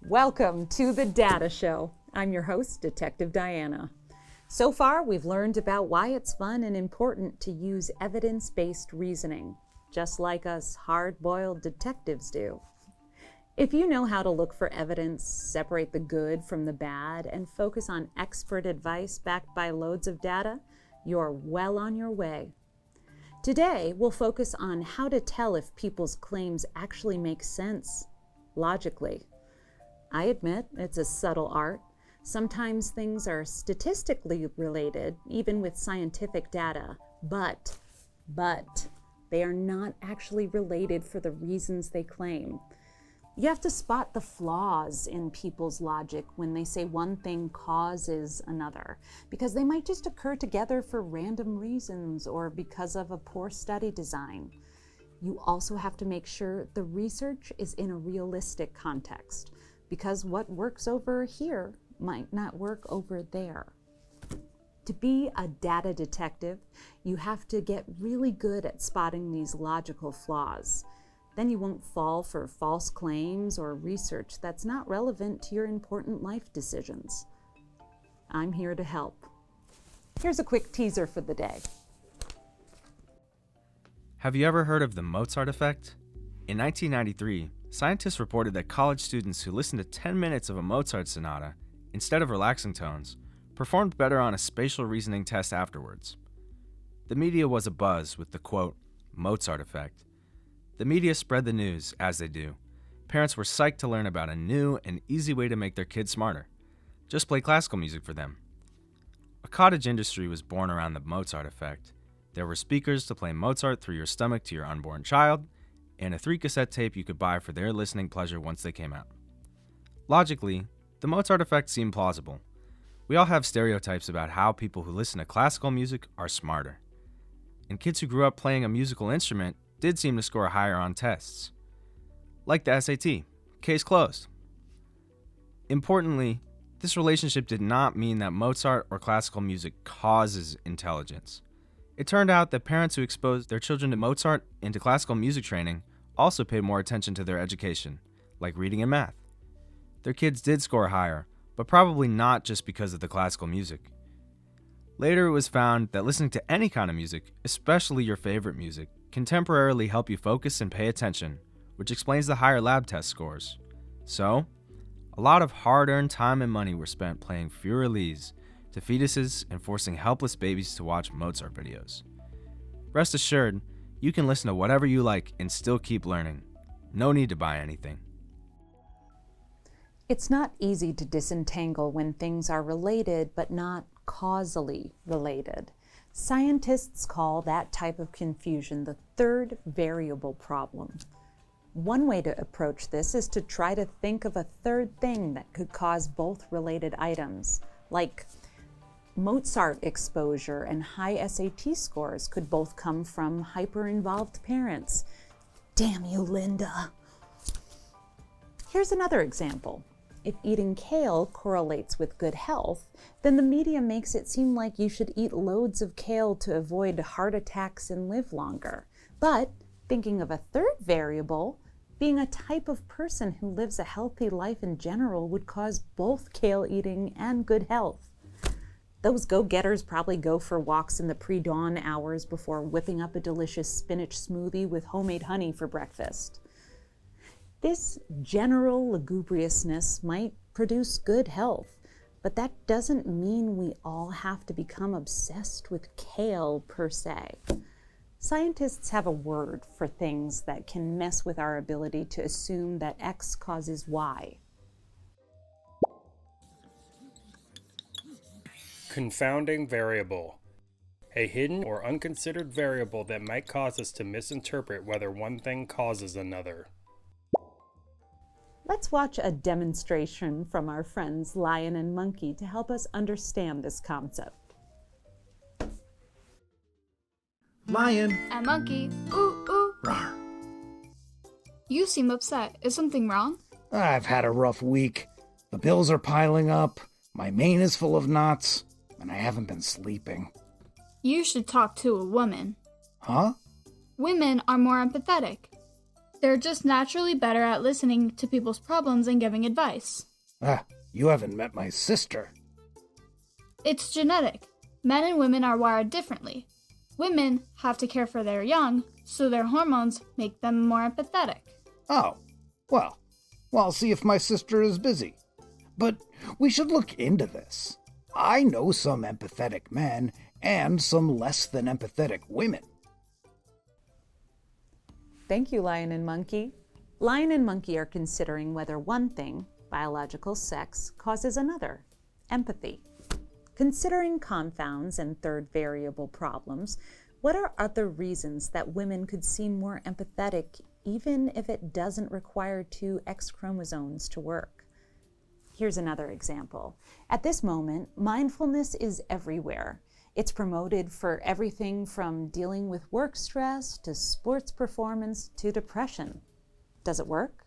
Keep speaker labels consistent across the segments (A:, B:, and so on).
A: Welcome to the Data Show. I'm your host, Detective Diana. So far, we've learned about why it's fun and important to use evidence-based reasoning, just like us hard-boiled detectives do. If you know how to look for evidence, separate the good from the bad, and focus on expert advice backed by loads of data, you're well on your way. Today, we'll focus on how to tell if people's claims actually make sense logically. I admit it's a subtle art. Sometimes things are statistically related, even with scientific data, but they are not actually related for the reasons they claim. You have to spot the flaws in people's logic when they say one thing causes another, because they might just occur together for random reasons or because of a poor study design. You also have to make sure the research is in a realistic context, because what works over here might not work over there. To be a data detective, you have to get really good at spotting these logical flaws. Then you won't fall for false claims or research that's not relevant to your important life decisions. I'm here to help. Here's a quick teaser for the day.
B: Have you ever heard of the Mozart effect? In 1993, scientists reported that college students who listened to 10 minutes of a Mozart sonata, instead of relaxing tones, performed better on a spatial reasoning test afterwards. The media was abuzz with the quote, Mozart effect. The media spread the news, as they do. Parents were psyched to learn about a new and easy way to make their kids smarter. Just play classical music for them. A cottage industry was born around the Mozart effect. There were speakers to play Mozart through your stomach to your unborn child, and a 3-cassette tape you could buy for their listening pleasure once they came out. Logically, the Mozart effect seemed plausible. We all have stereotypes about how people who listen to classical music are smarter. And kids who grew up playing a musical instrument did seem to score higher on tests. Like the SAT, case closed. Importantly, this relationship did not mean that Mozart or classical music causes intelligence. It turned out that parents who exposed their children to Mozart and to classical music training also paid more attention to their education, like reading and math. Their kids did score higher, but probably not just because of the classical music. Later, it was found that listening to any kind of music, especially your favorite music, can temporarily help you focus and pay attention, which explains the higher lab test scores. So, a lot of hard-earned time and money were spent playing Furelese to fetuses and forcing helpless babies to watch Mozart videos. Rest assured, you can listen to whatever you like and still keep learning. No need to buy anything.
A: It's not easy to disentangle when things are related but not causally related. Scientists call that type of confusion the third variable problem. One way to approach this is to try to think of a third thing that could cause both related items, like Mozart exposure and high SAT scores could both come from hyper-involved parents. Damn you, Linda. Here's another example. If eating kale correlates with good health, then the media makes it seem like you should eat loads of kale to avoid heart attacks and live longer. But thinking of a third variable, being a type of person who lives a healthy life in general would cause both kale eating and good health. Those go-getters probably go for walks in the pre-dawn hours before whipping up a delicious spinach smoothie with homemade honey for breakfast. This general lugubriousness might produce good health, but that doesn't mean we all have to become obsessed with kale per se. Scientists have a word for things that can mess with our ability to assume that X causes Y.
C: Confounding variable. A hidden or unconsidered variable that might cause us to misinterpret whether one thing causes another.
A: Let's watch a demonstration from our friends Lion and Monkey to help us understand this concept.
D: Lion.
E: And Monkey. Ooh, ooh.
D: Rawr.
E: You seem upset. Is something wrong?
D: I've had a rough week. The bills are piling up, my mane is full of knots, and I haven't been sleeping.
E: You should talk to a woman.
D: Huh?
E: Women are more empathetic. They're just naturally better at listening to people's problems and giving advice.
D: You haven't met my sister.
E: It's genetic. Men and women are wired differently. Women have to care for their young, so their hormones make them more empathetic.
D: Oh, well, I'll see if my sister is busy. But we should look into this. I know some empathetic men and some less than empathetic women.
A: Thank you, Lion and Monkey. Lion and Monkey are considering whether one thing, biological sex, causes another, empathy. Considering confounds and third variable problems, what are other reasons that women could seem more empathetic even if it doesn't require two X chromosomes to work? Here's another example. At this moment, mindfulness is everywhere. It's promoted for everything from dealing with work stress to sports performance to depression. Does it work?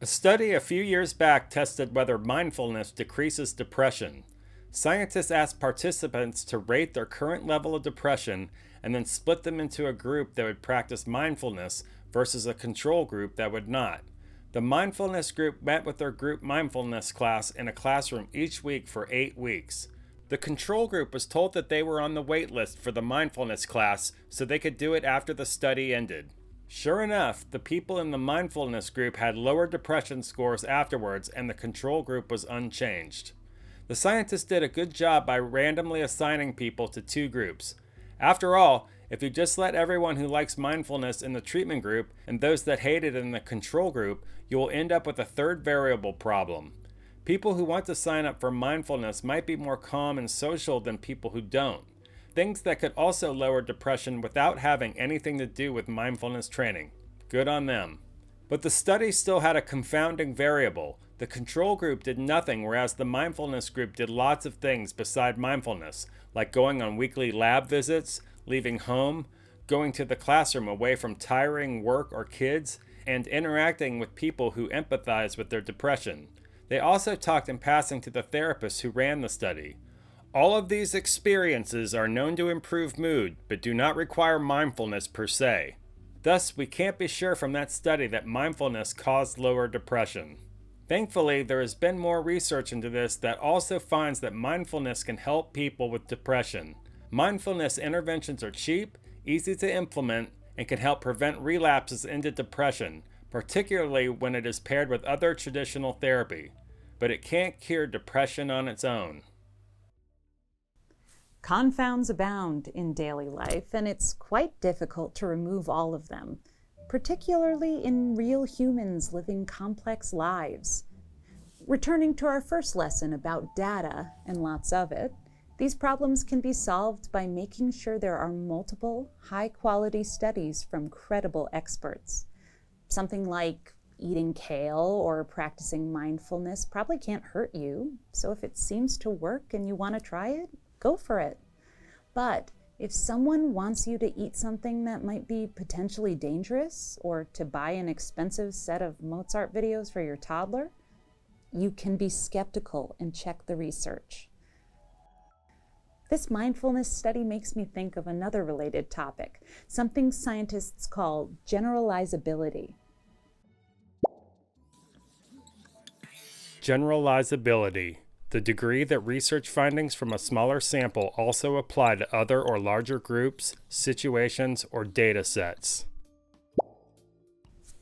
C: A study a few years back tested whether mindfulness decreases depression. Scientists asked participants to rate their current level of depression and then split them into a group that would practice mindfulness versus a control group that would not. The mindfulness group met with their group mindfulness class in a classroom each week for 8 weeks. The control group was told that they were on the wait list for the mindfulness class so they could do it after the study ended. Sure enough, the people in the mindfulness group had lower depression scores afterwards, and the control group was unchanged. The scientists did a good job by randomly assigning people to 2 groups. After all, if you just let everyone who likes mindfulness in the treatment group and those that hate it in the control group, you will end up with a third variable problem. People who want to sign up for mindfulness might be more calm and social than people who don't. Things that could also lower depression without having anything to do with mindfulness training. Good on them. But the study still had a confounding variable. The control group did nothing, whereas the mindfulness group did lots of things beside mindfulness, like going on weekly lab visits, leaving home, going to the classroom away from tiring work or kids, and interacting with people who empathize with their depression. They also talked in passing to the therapist who ran the study. All of these experiences are known to improve mood, but do not require mindfulness per se. Thus, we can't be sure from that study that mindfulness caused lower depression. Thankfully, there has been more research into this that also finds that mindfulness can help people with depression. Mindfulness interventions are cheap, easy to implement, and can help prevent relapses into depression, particularly when it is paired with other traditional therapy. But it can't cure depression on its own.
A: Confounds abound in daily life, and it's quite difficult to remove all of them, particularly in real humans living complex lives. Returning to our first lesson about data, and lots of it, these problems can be solved by making sure there are multiple, high-quality studies from credible experts. Something like eating kale or practicing mindfulness probably can't hurt you, so if it seems to work and you want to try it, go for it. But if someone wants you to eat something that might be potentially dangerous or to buy an expensive set of Mozart videos for your toddler, you can be skeptical and check the research. This mindfulness study makes me think of another related topic, something scientists call generalizability.
C: Generalizability, the degree that research findings from a smaller sample also apply to other or larger groups, situations, or data sets.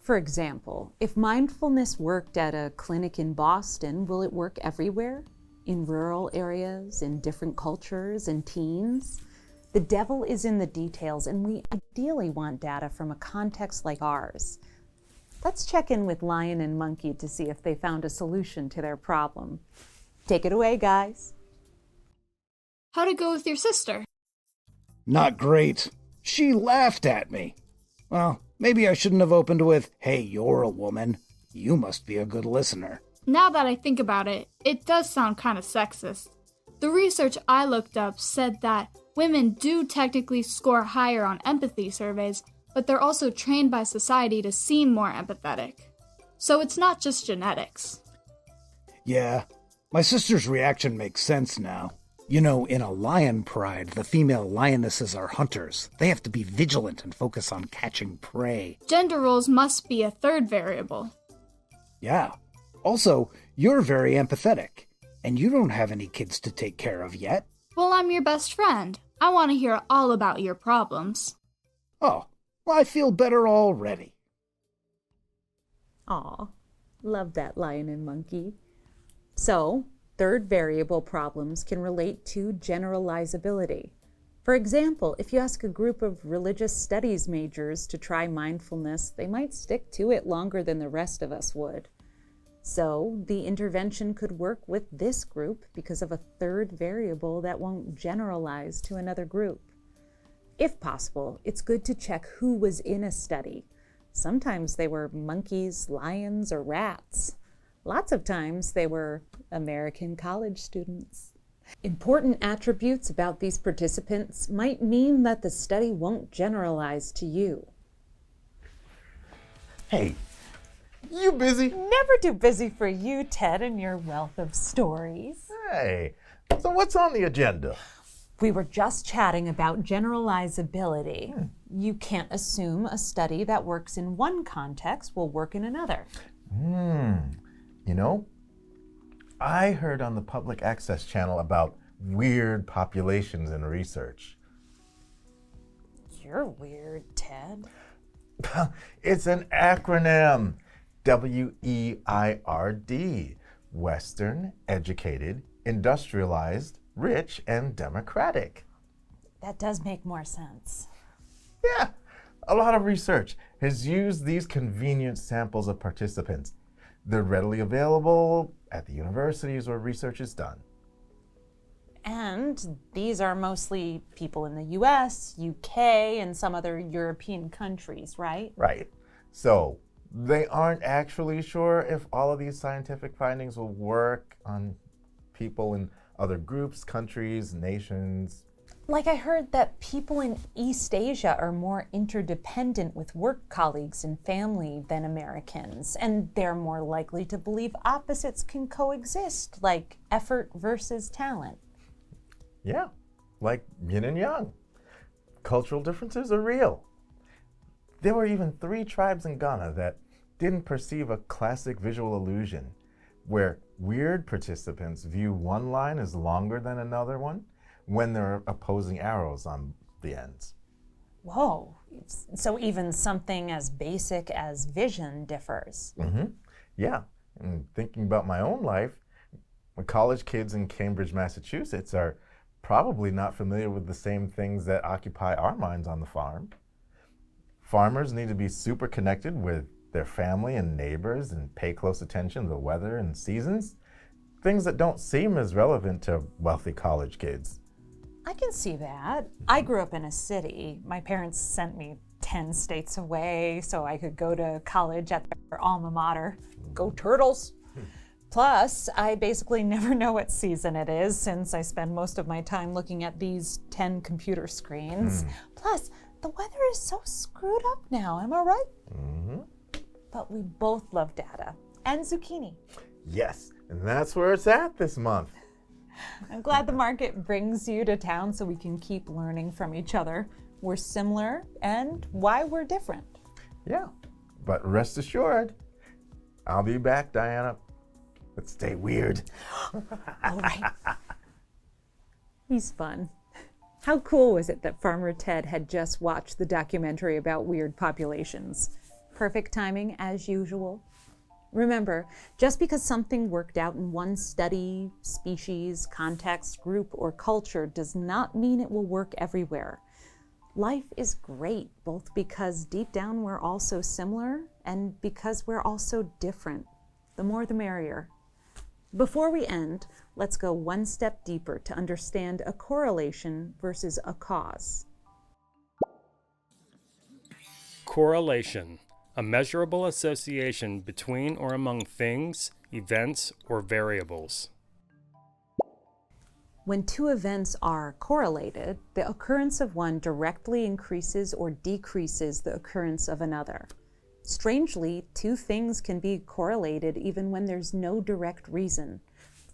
A: For example, if mindfulness worked at a clinic in Boston, will it work everywhere? In rural areas, in different cultures, in teens? The devil is in the details, and we ideally want data from a context like ours. Let's check in with Lion and Monkey to see if they found a solution to their problem. Take it away, guys.
E: How'd it go with your sister?
D: Not great. She laughed at me. Well, maybe I shouldn't have opened with, "Hey, you're a woman. You must be a good listener."
E: Now that I think about it, it does sound kind of sexist. The research I looked up said that women do technically score higher on empathy surveys, but they're also trained by society to seem more empathetic. So it's not just genetics.
D: Yeah, my sister's reaction makes sense now. You know, in a lion pride, the female lionesses are hunters. They have to be vigilant and focus on catching prey.
E: Gender roles must be a third variable.
D: Yeah. Also, you're very empathetic, and you don't have any kids to take care of yet.
E: Well, I'm your best friend. I want to hear all about your problems.
D: Oh, well, I feel better already.
A: Aw, love that lion and monkey. So, third variable problems can relate to generalizability. For example, if you ask a group of religious studies majors to try mindfulness, they might stick to it longer than the rest of us would. So, the intervention could work with this group because of a third variable that won't generalize to another group. If possible, it's good to check who was in a study. Sometimes they were monkeys, lions, or rats. Lots of times they were American college students. Important attributes about these participants might mean that the study won't generalize to you.
F: Hey, you busy?
A: Never too busy for you, Ted, and your wealth of stories.
F: Hey, so what's on the agenda?
A: We were just chatting about generalizability. You can't assume a study that works in one context will work in another.
F: You know, I heard on the public access channel about weird populations in research.
A: You're weird, Ted.
F: It's an acronym. WEIRD. Western, educated, industrialized, rich, and democratic.
A: That does make more sense.
F: Yeah, a lot of research has used these convenient samples of participants. They're readily available at the universities where research is done.
A: And these are mostly people in the US, UK, and some other European countries, right?
F: Right. So they aren't actually sure if all of these scientific findings will work on people in other groups, countries, nations.
A: Like I heard that people in East Asia are more interdependent with work colleagues and family than Americans, and they're more likely to believe opposites can coexist, like effort versus talent.
F: Yeah, like yin and yang. Cultural differences are real. There were even 3 tribes in Ghana that didn't perceive a classic visual illusion, where weird participants view one line as longer than another one when there are opposing arrows on the ends.
A: Whoa, so even something as basic as vision differs.
F: Yeah, and thinking about my own life, college kids in Cambridge, Massachusetts are probably not familiar with the same things that occupy our minds on the farm. Farmers need to be super connected with their family and neighbors and pay close attention to the weather and seasons, things that don't seem as relevant to wealthy college kids.
A: I can see that. I grew up in a city. My parents sent me 10 states away so I could go to college at their alma mater. Go Turtles! Plus, I basically never know what season it is since I spend most of my time looking at these 10 computer screens. Plus, the weather is so screwed up now, am I right? But we both love data and zucchini.
F: Yes, and that's where it's at this month.
A: I'm glad the market brings you to town so we can keep learning from each other. We're similar and why we're different.
F: Yeah, but rest assured, I'll be back, Diana. Let's stay weird.
A: All right. He's fun. How cool was it that Farmer Ted had just watched the documentary about weird populations? Perfect timing as usual. Remember, just because something worked out in one study, species, context, group, or culture does not mean it will work everywhere. Life is great, both because deep down we're all so similar and because we're all so different. The more the merrier. Before we end, let's go one step deeper to understand a correlation versus a cause.
C: Correlation, a measurable association between or among things, events, or variables.
A: When 2 events are correlated, the occurrence of one directly increases or decreases the occurrence of another. Strangely, 2 things can be correlated even when there's no direct reason.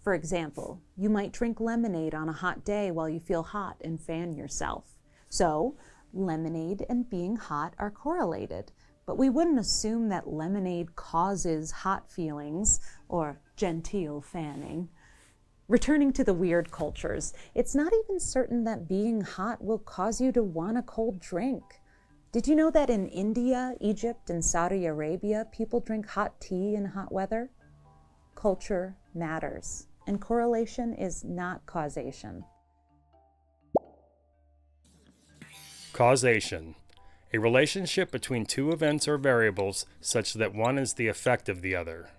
A: For example, you might drink lemonade on a hot day while you feel hot and fan yourself. So, lemonade and being hot are correlated, but we wouldn't assume that lemonade causes hot feelings or genteel fanning. Returning to the weird cultures, it's not even certain that being hot will cause you to want a cold drink. Did you know that in India, Egypt, and Saudi Arabia, people drink hot tea in hot weather? Culture matters, and correlation is not causation.
C: Causation. A relationship between two events or variables such that one is the effect of the other.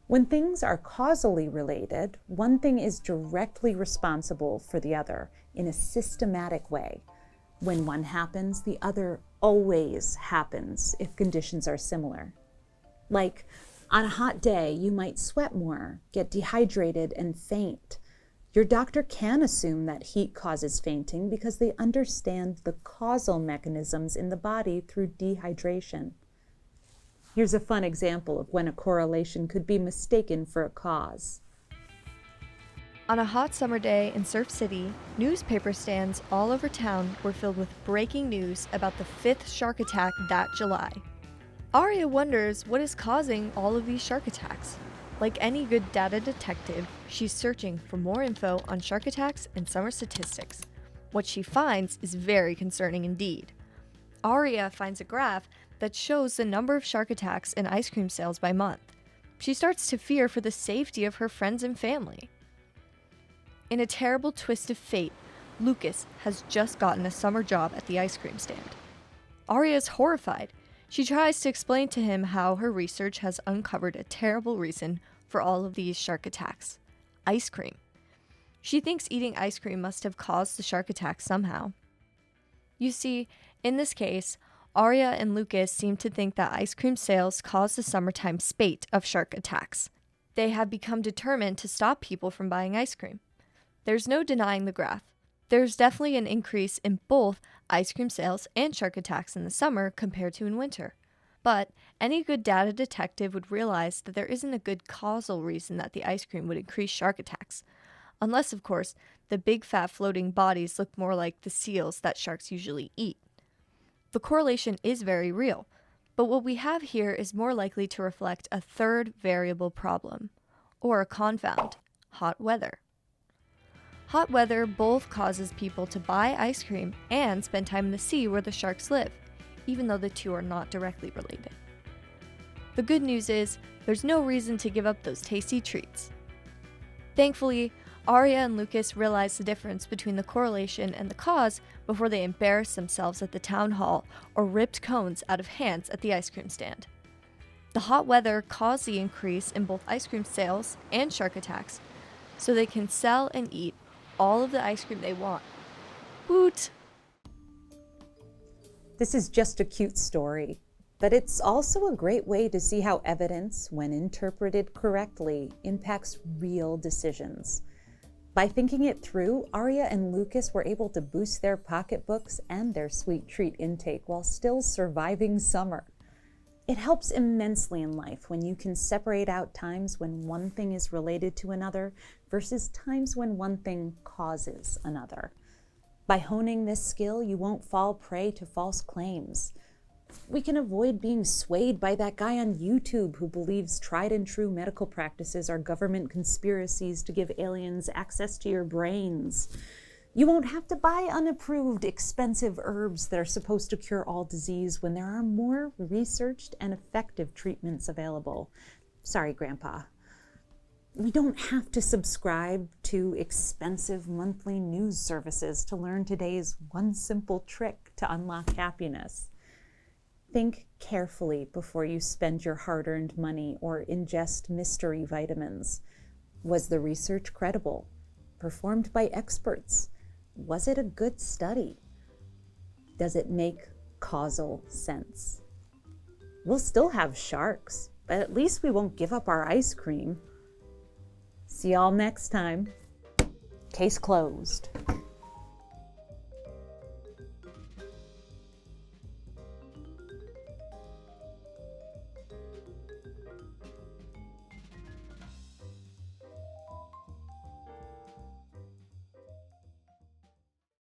A: When things are causally related, one thing is directly responsible for the other in a systematic way. When one happens, the other always happens if conditions are similar. Like, on a hot day, you might sweat more, get dehydrated, and faint. Your doctor can assume that heat causes fainting because they understand the causal mechanisms in the body through dehydration. Here's a fun example of when a correlation could be mistaken for a cause.
G: On a hot summer day in Surf City, newspaper stands all over town were filled with breaking news about the 5th shark attack that July. Aria wonders what is causing all of these shark attacks. Like any good data detective, she's searching for more info on shark attacks and summer statistics. What she finds is very concerning indeed. Aria finds a graph that shows the number of shark attacks and ice cream sales by month. She starts to fear for the safety of her friends and family. In a terrible twist of fate, Lucas has just gotten a summer job at the ice cream stand. Aria is horrified. She tries to explain to him how her research has uncovered a terrible reason for all of these shark attacks: ice cream. She thinks eating ice cream must have caused the shark attacks somehow. You see, in this case, Aria and Lucas seem to think that ice cream sales caused the summertime spate of shark attacks. They have become determined to stop people from buying ice cream. There's no denying the graph. There's definitely an increase in both ice cream sales and shark attacks in the summer compared to in winter. But any good data detective would realize that there isn't a good causal reason that the ice cream would increase shark attacks. Unless, of course, the big fat floating bodies look more like the seals that sharks usually eat. The correlation is very real, but what we have here is more likely to reflect a third variable problem, or a confound: hot weather. Hot weather both causes people to buy ice cream and spend time in the sea where the sharks live, even though the two are not directly related. The good news is, there's no reason to give up those tasty treats. Thankfully, Aria and Lucas realize the difference between the correlation and the cause before they embarrassed themselves at the town hall or ripped cones out of hands at the ice cream stand. The hot weather caused the increase in both ice cream sales and shark attacks, so they can sell and eat all of the ice cream they want. Woot!
A: This is just a cute story, but it's also a great way to see how evidence, when interpreted correctly, impacts real decisions. By thinking it through, Aria and Lucas were able to boost their pocketbooks and their sweet treat intake while still surviving summer. It helps immensely in life when you can separate out times when one thing is related to another versus times when one thing causes another. By honing this skill, you won't fall prey to false claims. We can avoid being swayed by that guy on YouTube who believes tried and true medical practices are government conspiracies to give aliens access to your brains. You won't have to buy unapproved, expensive herbs that are supposed to cure all disease when there are more researched and effective treatments available. Sorry, Grandpa. We don't have to subscribe to expensive monthly news services to learn today's one simple trick to unlock happiness. Think carefully before you spend your hard-earned money or ingest mystery vitamins. Was the research credible? Performed by experts? Was it a good study? Does it make causal sense? We'll still have sharks, but at least we won't give up our ice cream. See y'all next time. Case closed.